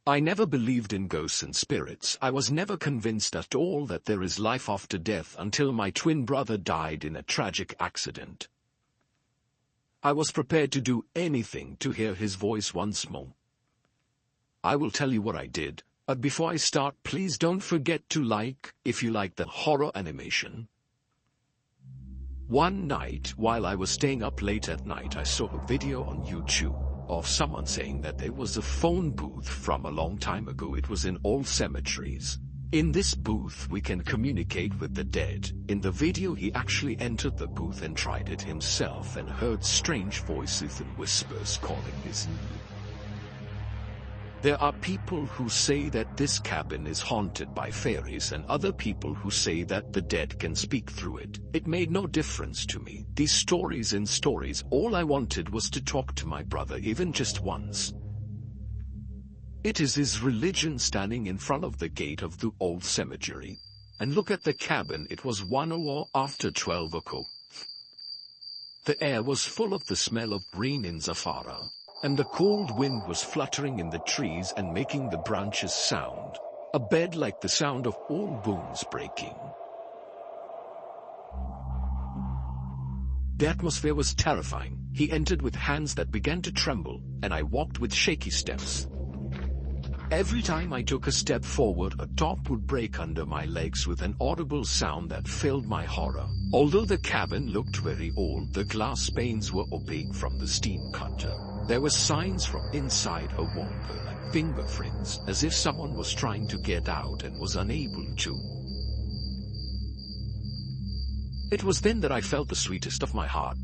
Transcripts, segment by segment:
I never believed in ghosts and spirits. I was never convinced at all that there is life after death until my twin brother died in a tragic accident. I was prepared to do anything to hear his voice once more. I will tell you what I did, but before I start, please don't forget to like if you like the horror animation. One night, while I was staying up late at night, I saw a video on YouTube of someone saying that there was a phone booth from a long time ago. It was in all cemeteries. In this booth we can communicate with the dead. In the video he actually entered the booth and tried it himself and heard strange voices and whispers calling his name. There are people who say that this cabin is haunted by fairies and other people who say that the dead can speak through it. It made no difference to me. These stories and stories, all I wanted was to talk to my brother even just once. It is his religion standing in front of the gate of the old cemetery. And look at the cabin, it was 1 hour after 12 o'clock. The air was full of the smell of green in Zafara. And the cold wind was fluttering in the trees and making the branches sound. A bed like the sound of old bones breaking. The atmosphere was terrifying. He entered with hands that began to tremble, and I walked with shaky steps. Every time I took a step forward, a top would break under my legs with an audible sound that filled my horror. Although the cabin looked very old, the glass panes were opaque from the steam cutter. There were signs from inside a wall, like fingerprints, as if someone was trying to get out and was unable to. It was then that I felt the sweetest of my heart.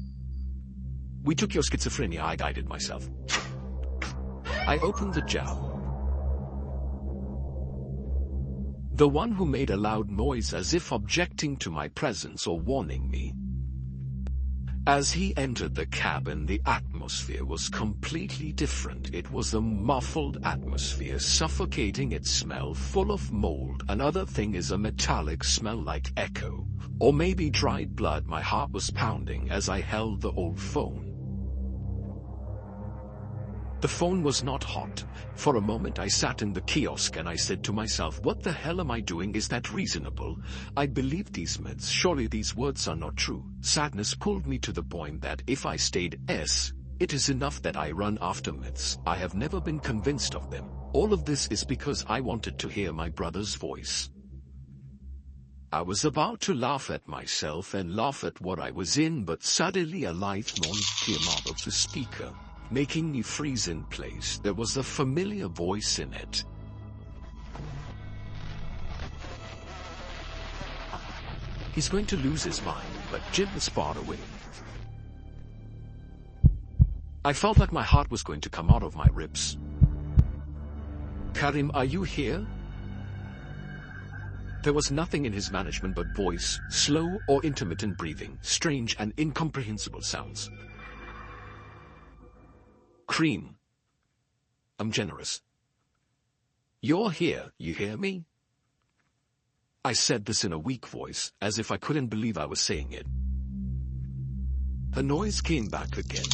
"We took your schizophrenia," I guided myself. I opened the jar. The one who made a loud noise as if objecting to my presence or warning me. As he entered the cabin, the atmosphere was completely different. It was a muffled atmosphere, suffocating. Its smell full of mold. Another thing is a metallic smell like echo, or maybe dried blood. My heart was pounding as I held the old phone. The phone was not hot. For a moment I sat in the kiosk and I said to myself, what the hell am I doing? Is that reasonable? I believed these myths. Surely these words are not true. Sadness pulled me to the point that if I stayed, it is enough that I run after myths. I have never been convinced of them. All of this is because I wanted to hear my brother's voice. I was about to laugh at myself and laugh at what I was in, but suddenly a light noise came out of the speaker, making me freeze in place. There was a familiar voice in it. He's going to lose his mind, but Jim is far away. I felt like my heart was going to come out of my ribs. Karim, are you here? There was nothing in his management but voice, slow or intermittent breathing, strange and incomprehensible sounds. Cream. I'm generous. You're here, you hear me? I said this in a weak voice, as if I couldn't believe I was saying it. The noise came back again.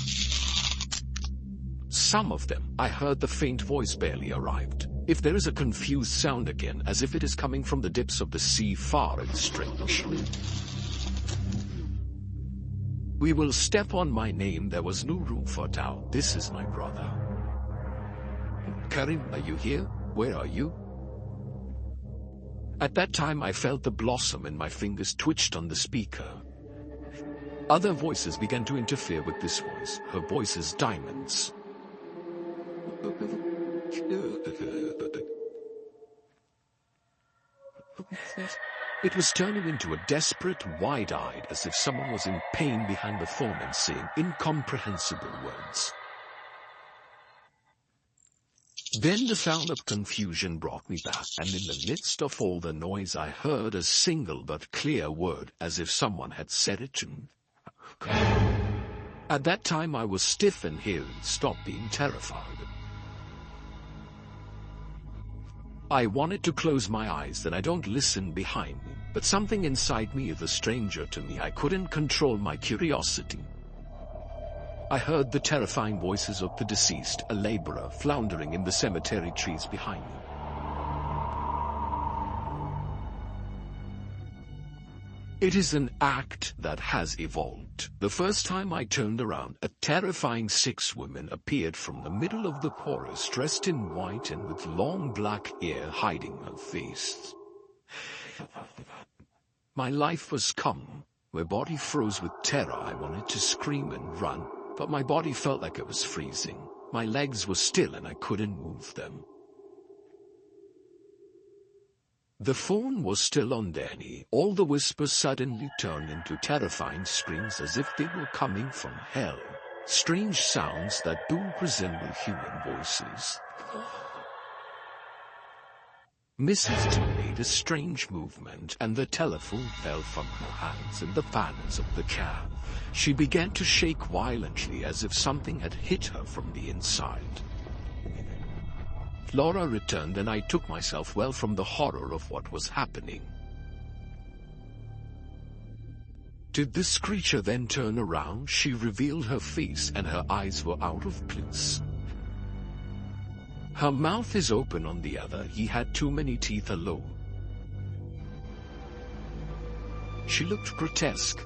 Some of them, I heard the faint voice barely arrived. If there is a confused sound again, as if it is coming from the depths of the sea, far and strange. We will step on my name. There was no room for doubt. This is my brother. Karim, are you here? Where are you? At that time I felt the blossom in my fingers twitched on the speaker. Other voices began to interfere with this voice. Her voice is diamonds. It was turning into a desperate, wide-eyed, as if someone was in pain behind the phone and saying incomprehensible words. Then the sound of confusion brought me back, and in the midst of all the noise I heard a single but clear word, as if someone had said it to me. At that time I was stiff and hearing stopped being terrified. I wanted to close my eyes that I don't listen behind me, but something inside me is a stranger to me. I couldn't control my curiosity. I heard the terrifying voices of the deceased, a laborer floundering in the cemetery trees behind me. It is an act that has evolved. The first time I turned around, a terrifying 6 women appeared from the middle of the chorus, dressed in white and with long black hair hiding her face. My life was come. My body froze with terror. I wanted to scream and run, but my body felt like it was freezing. My legs were still and I couldn't move them. The phone was still on Danny. All the whispers suddenly turned into terrifying screams as if they were coming from hell. Strange sounds that do resemble human voices. Mrs. T made a strange movement and the telephone fell from her hands in the fans of the cab. She began to shake violently as if something had hit her from the inside. Laura returned and I took myself well from the horror of what was happening. Did this creature then turn around? She revealed her face and her eyes were out of place. Her mouth is open on the other. He had too many teeth alone. She looked grotesque.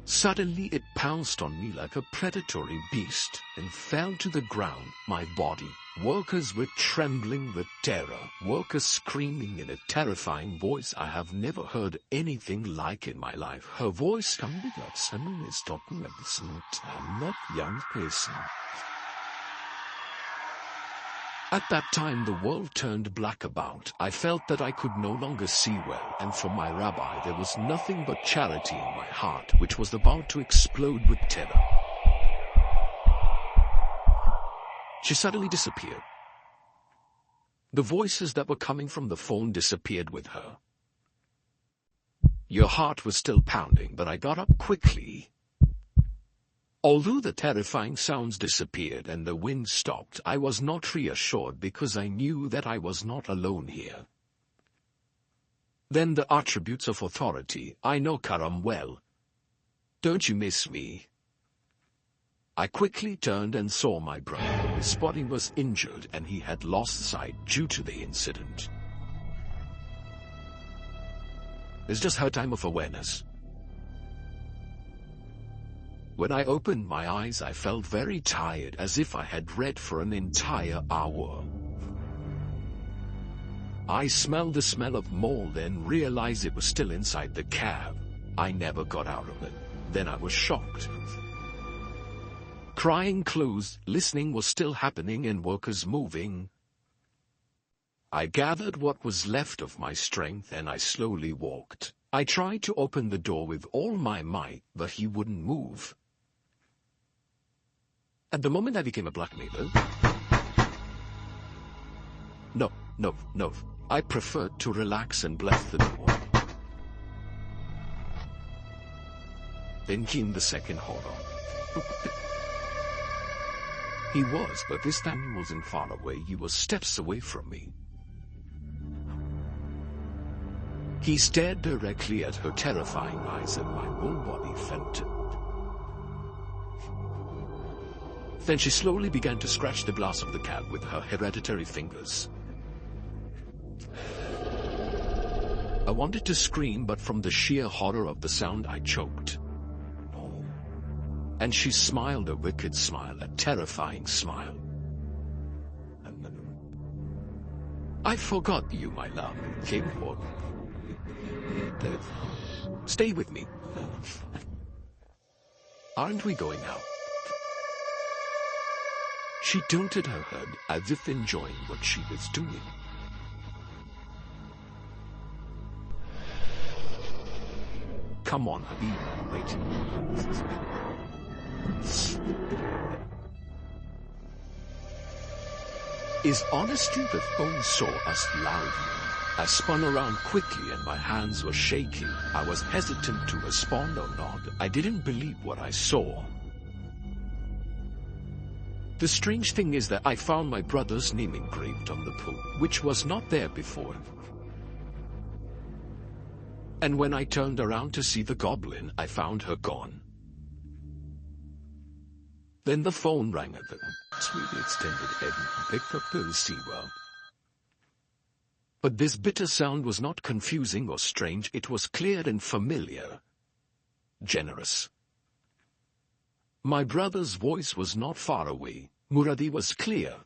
Suddenly it pounced on me like a predatory beast and fell to the ground, my body. Workers were trembling with terror, workers screaming in a terrifying voice I have never heard anything like in my life. Her voice sounded like someone is talking at the same time, not young person. At that time the world turned black about. I felt that I could no longer see well, and from my rabbi there was nothing but charity in my heart, which was about to explode with terror. She suddenly disappeared. The voices that were coming from the phone disappeared with her. Your heart was still pounding, but I got up quickly. Although the terrifying sounds disappeared and the wind stopped, I was not reassured because I knew that I was not alone here. Then the attributes of authority. I know Karam well. Don't you miss me? I quickly turned and saw my brother. His body was injured and he had lost sight due to the incident. It's just her time of awareness. When I opened my eyes, I felt very tired, as if I had read for an entire hour. I smelled the smell of mold and realized it was still inside the cab. I never got out of it. Then I was shocked. Crying closed, listening was still happening and workers moving. I gathered what was left of my strength and I slowly walked. I tried to open the door with all my might, but he wouldn't move. At the moment I became a blackmailer. No. I preferred to relax and bless the door. Then came the second horror. He was, but this time he wasn't far away. He was steps away from me. He stared directly at her terrifying eyes and my whole body felt it. Then she slowly began to scratch the glass of the cab with her hereditary fingers. I wanted to scream, but from the sheer horror of the sound I choked. And she smiled a wicked smile, a terrifying smile. I forgot you, my love. Came forward. Stay with me. Aren't we going out? She tilted her head as if enjoying what she was doing. Come on, Habib, wait. Is honesty the phone saw us loudly? I spun around quickly and my hands were shaking. I was hesitant to respond or not. I didn't believe what I saw. The strange thing is that I found my brother's name engraved on the pool, which was not there before. And when I turned around to see the goblin, I found her gone. Then the phone rang again. Sweetly extended head and picked up the receiver. But this bitter sound was not confusing or strange, it was clear and familiar. Generous. My brother's voice was not far away. Muradi was clear.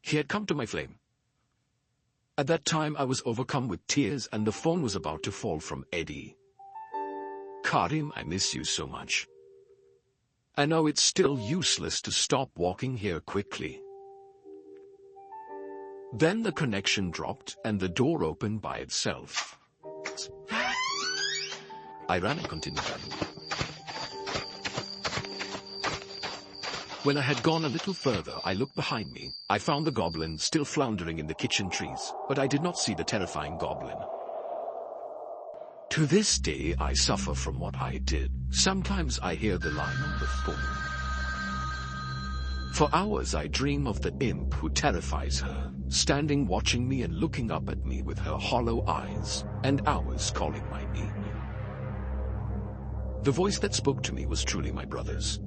He had come to my flame. At that time I was overcome with tears and the phone was about to fall from Eddie. Karim, I miss you so much. I know it's still useless to stop walking here quickly. Then the connection dropped and the door opened by itself. I ran and continued running. When I had gone a little further, I looked behind me. I found the goblin still floundering in the kitchen trees, but I did not see the terrifying goblin. To this day, I suffer from what I did. Sometimes I hear the line on the phone. For hours I dream of the imp who terrifies her, standing watching me and looking up at me with her hollow eyes, and hours calling my name. The voice that spoke to me was truly my brother's.